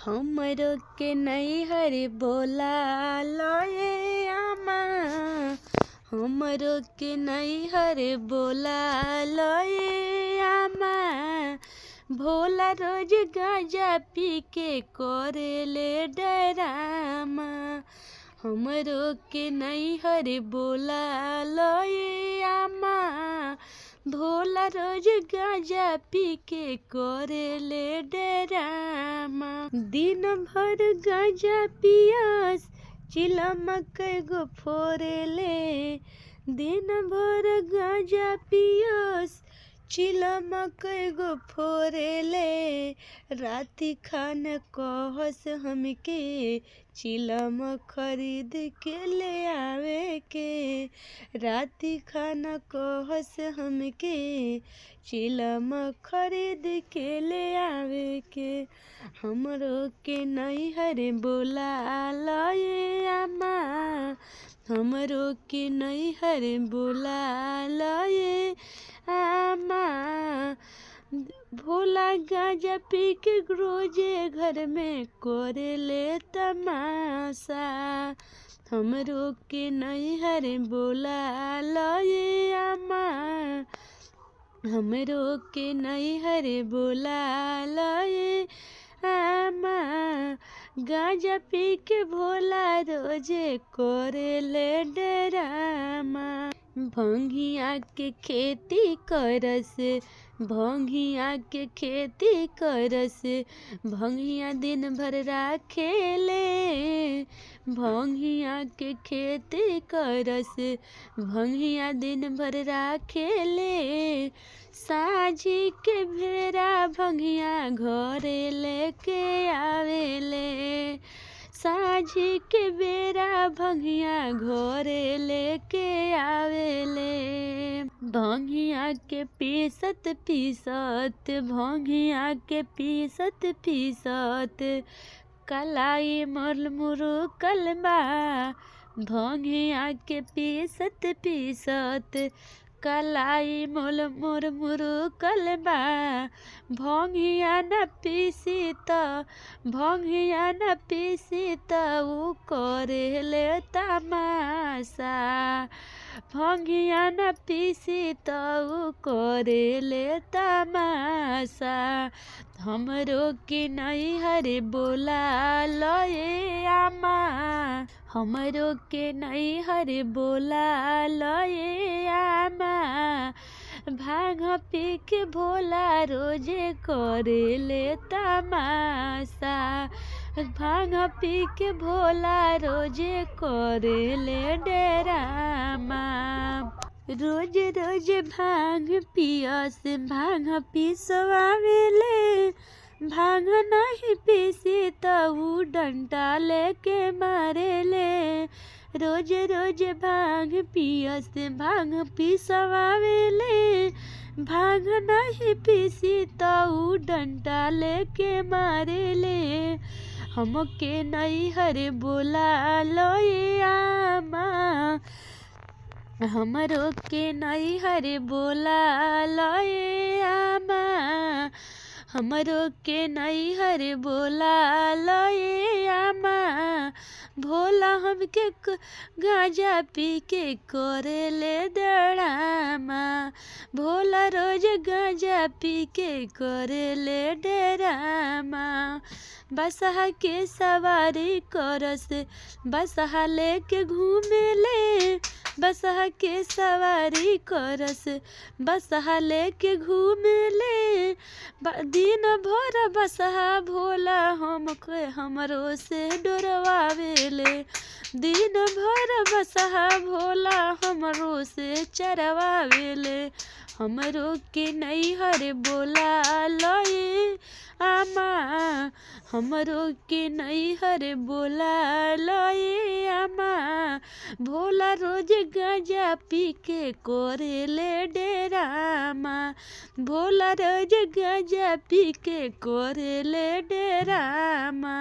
हमरो के नैहर बोला लए आमा, हमरो के नैहर बोला लए आमा। भोला रोज गांजा पी के करेले डरामा। हमरो के नैहर बोला लए आमा, भोला रोज गांजा पी के करेले डरामा। दिन भर गांजा पियस चिलम कईगो फोरेले। दिन भर गांजा पियस चिलम कईगो फोरेले। राती खाना कहस हमके चिलम खरीद के ले आवे के। राती खाना कहस हमके चिलम खरीद के ले आवे के। हमरो के नैहर बोला लए आमा, हमरो के नैहर बोला लए आमा। भोला गांजा पी के रोजे घर में करेले तमाशा। हमरो के नैहर बोला लए आमा, हमरो के नैहर बोला लए आमा। गांजा पी के भोला रोजे करेले डरामा। भंगिया के खेती करस, भंगिया के खेती करस, भंगिया दिन भर राखेले। भंगिया के खेती करस, भंगिया दिन भर राखेले। साझी के भेरा भंगिया घरे लेके आवेले। साझी के बेरा भंगिया घरे लेके आवेले। भंगिया के पीसत पीसत, भंगिया के पीसत पीसत कलाई मोर मुरुकल बा। भंगिया के पीसत पीसत कलाई मोर मुरुकल बा। भंगिया न पीसी त, भंगिया न पीसी त उ करेले तमाशा। भंगिया न पीसी त उ करेले तमाशा। हमरो के नैहर बोला लए आमा, हमरो के नैहर बोला लए आमा। भांग पी के भोला रोजे करेले तमाशा। भांग पी के भोला रोजे करेले डरामा। रोज रोज भांग पियस, भांग पिसवावेले। भांग नहीं पीसी त उ डंडा लेके मारेले। रोज रोज भांग पियस, भांग पिसवावेले। भांग नहीं पीसी त उ डंडा लेके मारेले। हमके नैहर बोला लए आमा, हमरो के नैहर बोला लए आमा। हमरो के नैहर बोला लए आमा। भोला हमके गांजा पी के करेले डरामा। भोला रोज गांजा पी के करेले डरामा। बसहा के सवारी करस, बसहा लेके घूमेले। बसहा के सवारी करस, बसहा लेके घूमेले। दिन भर बसहा भोला हमके हमरो से डरवावेले। दिन भर बसहा भोला हमरो से चरवावेले। हमरो के नैहर बोला लए आमा, हमरो के नैहर बोला लए आमा। भोला रोज गांजा पी के करेले डरामा। भोला रोज गांजा पी के करेले डरामा।